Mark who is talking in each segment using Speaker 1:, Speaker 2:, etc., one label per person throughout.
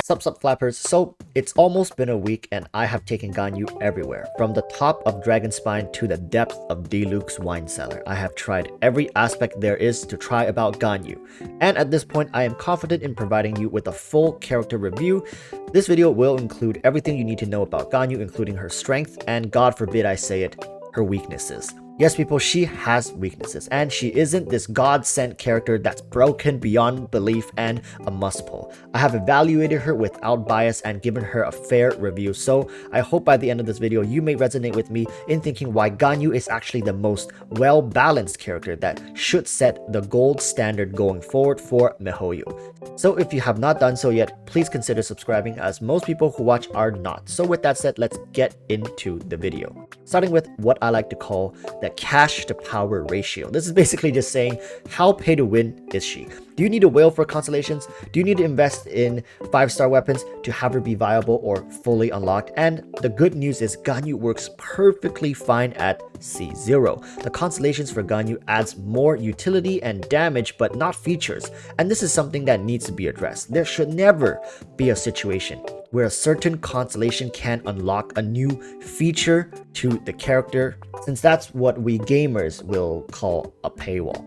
Speaker 1: Sup flappers, so it's almost been a week and I have taken Ganyu everywhere. From the top of Dragonspine to the depth of Diluc's wine cellar. I have tried every aspect there is to try about Ganyu. And at this point I am confident in providing you with a full character review. This video will include everything you need to know about Ganyu, including her strength and, God forbid I say it, her weaknesses. Yes, people, she has weaknesses, and she isn't this god-sent character that's broken beyond belief and a must-pull. I have evaluated her without bias and given her a fair review, so I hope by the end of this video you may resonate with me in thinking why Ganyu is actually the most well-balanced character that should set the gold standard going forward for miHoYo. So if you have not done so yet, please consider subscribing, as most people who watch are not. So with that said, let's get into the video. Starting with what I like to call the cash to power ratio. This is basically just saying, how pay to win is she? Do you need a whale for constellations? Do you need to invest in 5-star weapons to have her be viable or fully unlocked? And the good news is Ganyu works perfectly fine at C0. The constellations for Ganyu adds more utility and damage, but not features. And this is something that needs to be addressed. There should never be a situation where a certain constellation can unlock a new feature to the character, since that's what we gamers will call a paywall.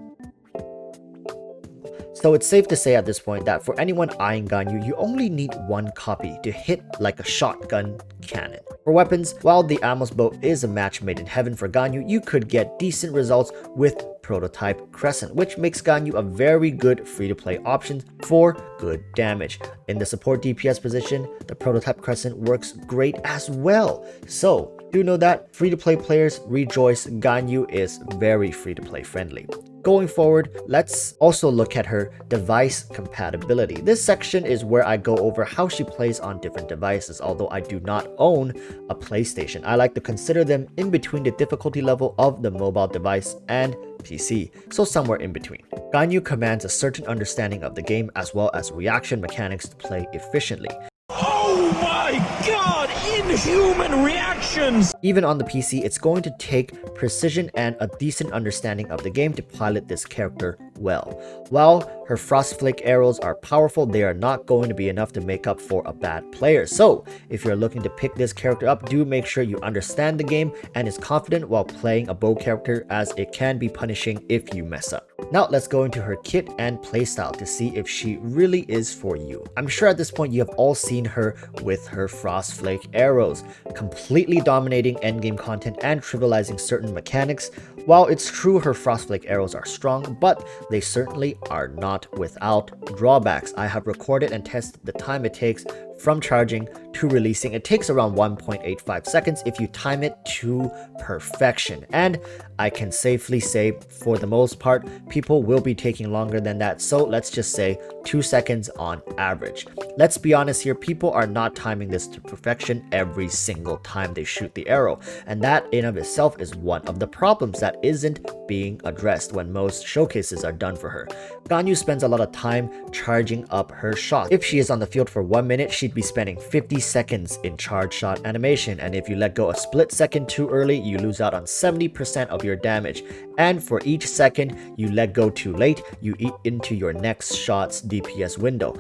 Speaker 1: So it's safe to say at this point that for anyone eyeing Ganyu, you only need one copy to hit like a shotgun cannon. For weapons, while the Amos bow is a match made in heaven for Ganyu, you could get decent results with Prototype Crescent, which makes Ganyu a very good free-to-play option for good damage. In the support DPS position, the Prototype Crescent works great as well. So do know that free-to-play players rejoice, Ganyu is very free-to-play friendly. Going forward, let's also look at her device compatibility. This section is where I go over how she plays on different devices. Although I do not own a PlayStation, I like to consider them in between the difficulty level of the mobile device and PC, so somewhere in between. Ganyu commands a certain understanding of the game as well as reaction mechanics to play efficiently.
Speaker 2: Oh my god, inhuman reactions!
Speaker 1: Even on the PC, it's going to take precision and a decent understanding of the game to pilot this character well. While her Frost Flake arrows are powerful, they are not going to be enough to make up for a bad player. So if you're looking to pick this character up, do make sure you understand the game and is confident while playing a bow character, as it can be punishing if you mess up. Now let's go into her kit and playstyle to see if she really is for you. I'm sure at this point you have all seen her with her Frost Flake arrows, completely dominating endgame content and trivializing certain mechanics. While it's true her Frost Flake arrows are strong, but they certainly are not without drawbacks. I have recorded and tested the time it takes from charging to releasing. It takes around 1.85 seconds if you time it to perfection. And I can safely say, for the most part, people will be taking longer than that. So let's just say 2 seconds on average. Let's be honest here, people are not timing this to perfection every single time they shoot the arrow. And that in of itself is one of the problems that isn't being addressed when most showcases are done for her. Ganyu spends a lot of time charging up her shots. If she is on the field for 1 minute, she'd be spending 50 seconds in charge shot animation, and if you let go a split second too early, you lose out on 70% of your damage. And for each second you let go too late, you eat into your next shot's DPS window.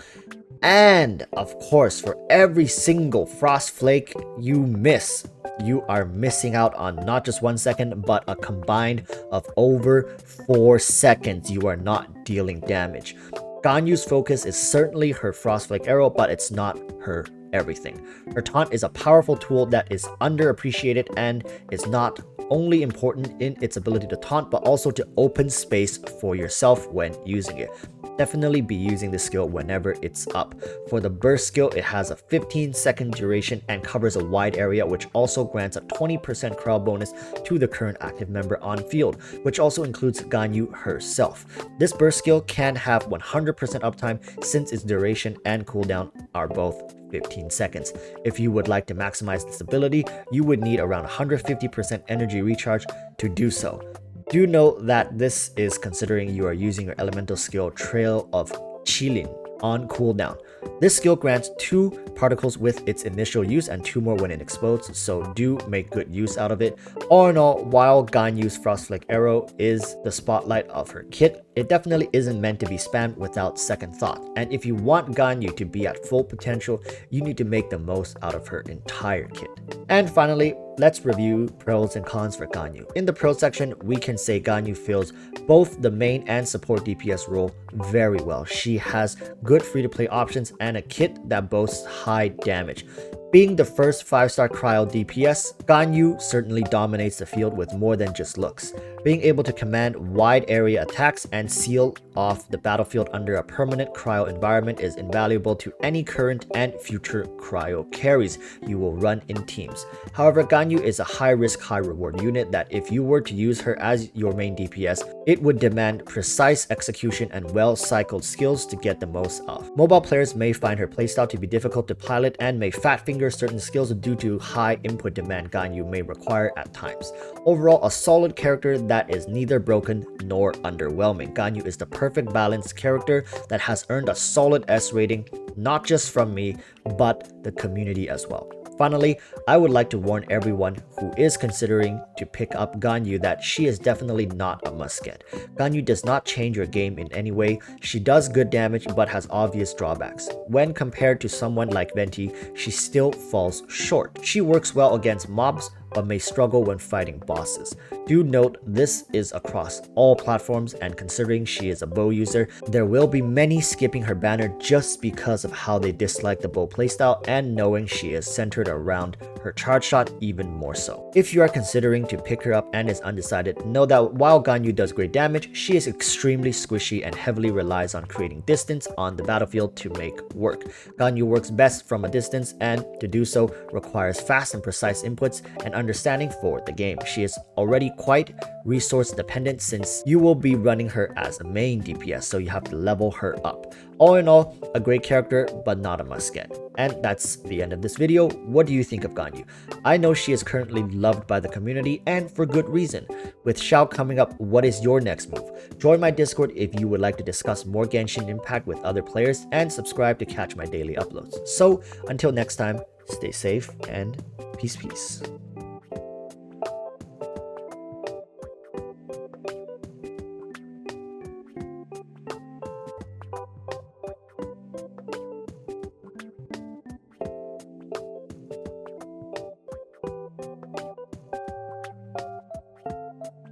Speaker 1: And of course, for every single Frost Flake you miss, you are missing out on not just 1 second, but a combined of over 4 seconds you are not dealing damage. Ganyu's focus is certainly her Frost Flake arrow, but it's not her everything. Her taunt is a powerful tool that is underappreciated and is not only important in its ability to taunt, but also to open space for yourself when using it. Definitely be using this skill whenever it's up. For the burst skill, it has a 15-second duration and covers a wide area, which also grants a 20% crowd bonus to the current active member on field, which also includes Ganyu herself. This burst skill can have 100% uptime since its duration and cooldown are both 15 seconds. If you would like to maximize this ability, you would need around 150% energy recharge to do so. Do note that this is considering you are using your elemental skill Trail of Qilin on cooldown. This skill grants 2 particles with its initial use and 2 more when it explodes, so do make good use out of it. All in all, while Ganyu's Frost Flick arrow is the spotlight of her kit, it definitely isn't meant to be spammed without second thought, and if you want Ganyu to be at full potential, you need to make the most out of her entire kit. And finally, let's review pros and cons for Ganyu. In the pro section, we can say Ganyu fills both the main and support DPS role very well. She has good free-to-play options and a kit that boasts high damage. Being the first 5-star cryo DPS, Ganyu certainly dominates the field with more than just looks. Being able to command wide area attacks and seal off the battlefield under a permanent cryo environment is invaluable to any current and future cryo carries you will run in teams. However, Ganyu is a high-risk, high-reward unit that if you were to use her as your main DPS, it would demand precise execution and well-cycled skills to get the most of. Mobile players may find her playstyle to be difficult to pilot and may fat finger certain skills due to high input demand Ganyu may require at times. Overall, a solid character that is neither broken nor underwhelming. Ganyu is the perfect balanced character that has earned a solid S rating, not just from me, but the community as well. Finally, I would like to warn everyone who is considering to pick up Ganyu that she is definitely not a must-get. Ganyu does not change your game in any way. She does good damage but has obvious drawbacks. When compared to someone like Venti, she still falls short. She works well against mobs but may struggle when fighting bosses. Do note this is across all platforms, and considering she is a bow user, there will be many skipping her banner just because of how they dislike the bow playstyle and knowing she is centered around her charge shot even more so. If you are considering to pick her up and is undecided, know that while Ganyu does great damage, she is extremely squishy and heavily relies on creating distance on the battlefield to make work. Ganyu works best from a distance, and to do so requires fast and precise inputs and understanding for the game. She is already quite resource dependent since you will be running her as a main DPS, so you have to level her up. All in all, a great character, but not a must-get. And that's the end of this video. What do you think of Ganyu? I know she is currently loved by the community, and for good reason. With FISCHL coming up, what is your next move? Join my Discord if you would like to discuss more Genshin Impact with other players, and subscribe to catch my daily uploads. So, until next time, stay safe and peace.